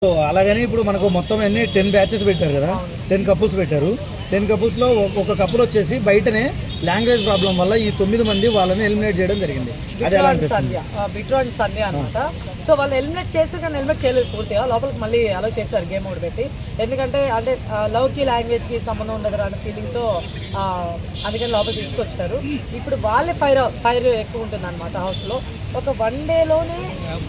అలాగని ఇప్పుడు మనకు మొత్తం అన్ని 10 బ్యాచెస్ పెట్టారు కదా, 10 కపుల్స్ పెట్టారు. 10 కపుల్స్లో ఒక కపుల్ వచ్చేసి బయటనే లాంగ్వేజ్ ప్రాబ్లం వల్ల ఈ 9 మంది వాళ్ళని ఎలిమినేట్ చేయడం జరిగింది. అది ఎలా అనిపిస్తుంది? బిట్రాడ్ సంధ్య అనమాట. సో వాళ్ళు ఎలిమినేట్ చేస్తే కానీ ఎలిమినేట్ చేయలేదు పూర్తిగా, లోపలికి మళ్ళీ అలో చేశారు గేమ్ ఒకటి పెట్టి. ఎందుకంటే అంటే లవ్కి లాంగ్వేజ్కి సంబంధం ఉండదు అనే ఫీలింగ్తో అందుకని లోపలికి తీసుకొచ్చారు. ఇప్పుడు వాళ్ళే ఫైర్ ఎక్కువ ఉంటుంది అనమాట హౌస్లో. ఒక 1 డేలోనే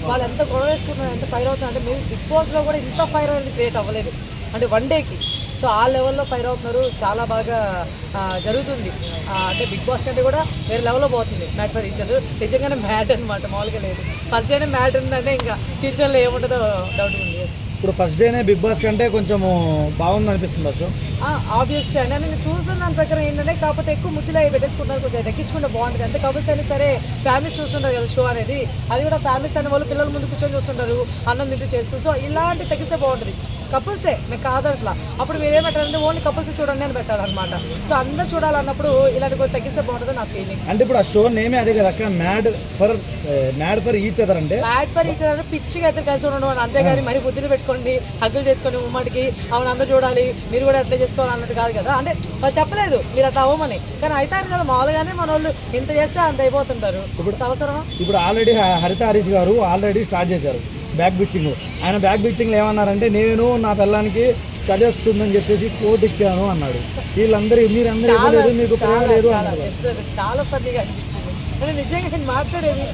వాళ్ళు ఎంత గొడవ వేసుకుంటున్నారు, ఎంత ఫైర్ అవుతున్నారు అంటే మీరు బిగ్ బాస్లో కూడా ఇంత ఫైర్ అనేది క్రియేట్ అవ్వలేదు అంటే 1 డేకి. సో ఆ లెవెల్లో ఫైర్ అవుతున్నారు, చాలా బాగా జరుగుతుంది. అంటే బిగ్ బాస్ కంటే కూడా వేరే లెవెల్లో పోతుంది మ్యాట్ ఫర్ ఈచ్ అదర్. నిజంగానే మ్యాట్ అనమాట, మామూలుగా లేదు. ఫస్ట్ డేనే మ్యాట్ ఉందంటే ఇంకా ఫ్యూచర్లో ఏముంటుందో డౌట్ ఉంది. ఇప్పుడు ఫస్ట్ డేనే బిగ్ బాస్ కంటే కొంచెం బాగుంది అనిపిస్తుంది అసలు. ఆబ్వియస్లీ అంటే నేను చూసిన దాని ప్రకారం ఏంటంటే కాకపోతే ఎక్కువ ముద్దులు పెట్టేసుకుంటారు, కొంచెం తగ్గించుకుంటే బాగుంటుంది. అంతే కాకపోతే అయినా సరే ఫ్యామిలీస్ చూస్తుంటారు కదా షో అనేది, అది కూడా ఫ్యామిలీస్ అనే వాళ్ళు పిల్లల ముందు కూర్చొని చూస్తుంటారు, అన్నం తింటూ చేస్తూ. సో ఇలాంటి తగ్గిస్తే బాగుంటుంది. కపుల్సే మీకు కాదట్లా, అప్పుడు మీరేం పెట్టాలంటే ఓన్లీ కపుల్స్ చూడండి అని పెట్టాలన్నమాట. సో అందరూ చూడాలన్నప్పుడు ఇలాంటి కొంచెం తగ్గిస్తే బాగుంటుంది నా ఫీలింగ్. అంటే ఇప్పుడు ఆ షో నేమే అదే కదా అక్క, మ్యాడ్ ఫర్ ఈచ్ అదర్. అంటే మ్యాడ్ ఫర్ ఈచ్ అదర్ అంటే పిచ్చిగా అయితే కలిసి ఉండడం అని, అంతేగాని మరి బుద్ధిని పెట్టుకోండి, హగ్గులు చేసుకొని ఉమ్మడికి అవును అందరూ చూడాలి మీరు కూడా అట్లా చేసుకోవాలి అన్నట్టు కాదు కదా. అంటే వాళ్ళు చెప్పలేదు మీరు అట్లా అవ్వమని, కానీ అవుతారు కదా మామూలుగానే. మన వాళ్ళు ఇంత చేస్తే అంత అయిపోతుంటారు. ఇప్పుడు అవసరమా? ఇప్పుడు ఆల్రెడీ హరిత హరీష్ గారు ఆల్రెడీ స్టార్ట్ చేశారు బ్యాక్ బిచ్చింగ్. ఆయన బ్యాక్ బిచ్చింగ్లో ఏమన్నారంటే నేను నా పిల్లానికి చదివేస్తుందని చెప్పేసి కోట్ ఇచ్చాను అన్నాడు. వీళ్ళందరూ మీరందరూ ఇవ్వలేదు, మీకు ప్రేమ లేదు అన్నారు. చాలా ఫన్నీగా అనిపించింది. అంటే నిజంగా నేను మాట్లాడేది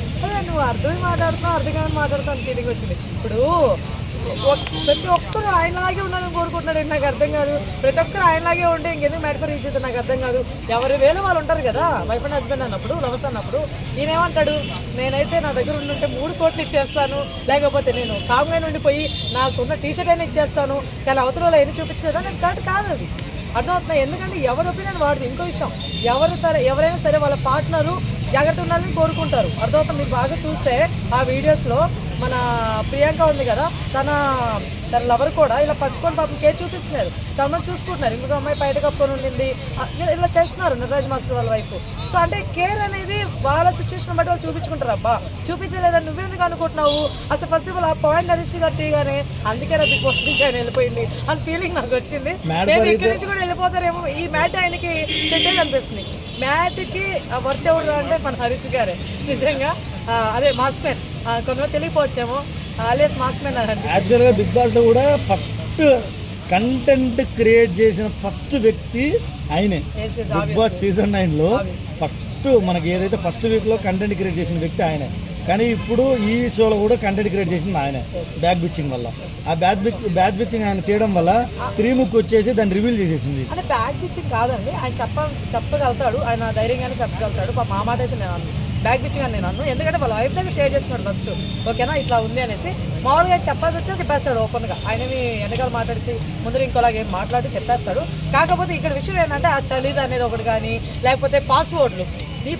నువ్వు అర్థమే మాట్లాడుతున్నావు, అర్థంగానే మాట్లాడుతావు ఫీలింగ్ వచ్చింది. ఇప్పుడు ప్రతి ఒక్కరు ఆయనలాగే ఉండాలని కోరుకుంటున్నాడు. నాకు అర్థం కాదు. ప్రతి ఒక్కరు ఆయనలాగే ఉంటే ఇంకెందుకు మ్యాట్ ఫర్ ఈచ్ అదర్ నాకు అర్థం కాదు. ఎవరి వేలు వాళ్ళు ఉంటారు కదా, వైఫ్ అండ్ హస్బెండ్ అన్నప్పుడు, లవర్స్ అన్నప్పుడు. ఈయనేమంటాడు, నేనైతే నా దగ్గర ఉంటే 3 కోట్లు ఇచ్చేస్తాను, లేకపోతే నేను కామ్గా ఉండిపోయి నాకున్న టీషర్ట్ అయినా ఇచ్చేస్తాను, కానీ అవతలలో ఎన్ని చూపించేదా నేను కరెక్ట్ కాదు. అది అర్థమవుతున్నాయి. ఎందుకంటే ఎవరి ఒపీనియన్ వాడుతుంది. ఇంకో విషయం, ఎవరైనా సరే వాళ్ళ పార్ట్నరు జాగ్రత్త ఉండాలని కోరుకుంటారు. అర్థమవుతుంది. మీరు బాగా చూస్తే ఆ వీడియోస్లో మన ప్రియాంక ఉంది కదా, తన లవర్ కూడా ఇలా పట్టుకొని పాపం కేర్ చూపిస్తున్నారు, చాలా మంది చూసుకుంటున్నారు. ఇంకొక అమ్మాయి బయట కప్పుకొని ఉండింది, ఇలా చేస్తున్నారు నటరాజ్ మాస్టర్ వాళ్ళ వైఫ్. సో అంటే కేర్ అనేది వాళ్ళ సిచ్యువేషన్ బట్టి వాళ్ళు చూపించుకుంటారు. అబ్బా చూపించలేదని నువ్వెందుకు అనుకుంటున్నావు, అసలు ఫస్ట్ ఆఫ్ ఆల్ ఆ పాయింట్ హరీష్ గారు తీయగానే అందుకే బిగ్ బాస్ నుంచి ఆయన వెళ్ళిపోయింది అని ఫీలింగ్ నాకు వచ్చింది. మేము ఇక్కడి నుంచి కూడా వెళ్ళిపోతారేమో, ఈ మ్యాట్ ఆయనకి సెంటేజ్ అనిపిస్తుంది. మ్యాట్కి వర్త్ ఎవరు అంటే మన హరీష్ గారే నిజంగా. అదే మాస్క్ మ్యాన్, కొంతమంది తెలియపోవచ్చేమో, అలియాస్ మాస్క్ మ్యాన్ అని. యాక్చువల్గా బిగ్ బాస్లో కూడా ఫస్ట్ కంటెంట్ క్రియేట్ చేసిన ఫస్ట్ వ్యక్తి ఆయనే. బిగ్ బాస్ సీజన్ 9లో ఫస్ట్ మనకి ఏదైతే ఫస్ట్ వీక్లో కంటెంట్ క్రియేట్ చేసిన వ్యక్తి ఆయనే. కానీ ఇప్పుడు ఈ షోలో కూడా కంటెంట్ క్రియేట్ చేసింది ఆయనే బ్యాక్ బిచ్చింగ్ వల్ల. ఆ బ్యాక్ బిచ్చింగ్ ఆయన చేయడం వల్ల శ్రీముఖ్ వచ్చేసి దాన్ని రివీల్ చేసేసింది. అంటే బ్యాక్ బిచ్చింగ్ కాదండి, ఆయన చెప్పగలుగుతాడు, ఆయన ధైర్యంగానే చెప్పగలుగుతాడు. మా మాట అయితే నేను అన్నాను బ్యాక్ బిచ్చింగ్ అని నేను అన్ను. ఎందుకంటే వాళ్ళ వైఫ్ దగ్గర షేర్ చేసుకున్నాడు ఫస్ట్, ఓకేనా ఇట్లా ఉంది అనేసి. మామూలుగా చెప్పాల్సి వచ్చి చెప్పేస్తాడు ఓపెన్గా. ఆయనవి వెనకాల మాట్లాడిసి ముందు ఇంకోలాగా ఏం మాట్లాడి చెప్పేస్తాడు. కాకపోతే ఇక్కడ విషయం ఏంటంటే ఆ చలిది అనేది ఒకటి కానీ, లేకపోతే పాస్వర్డ్లు, ఈ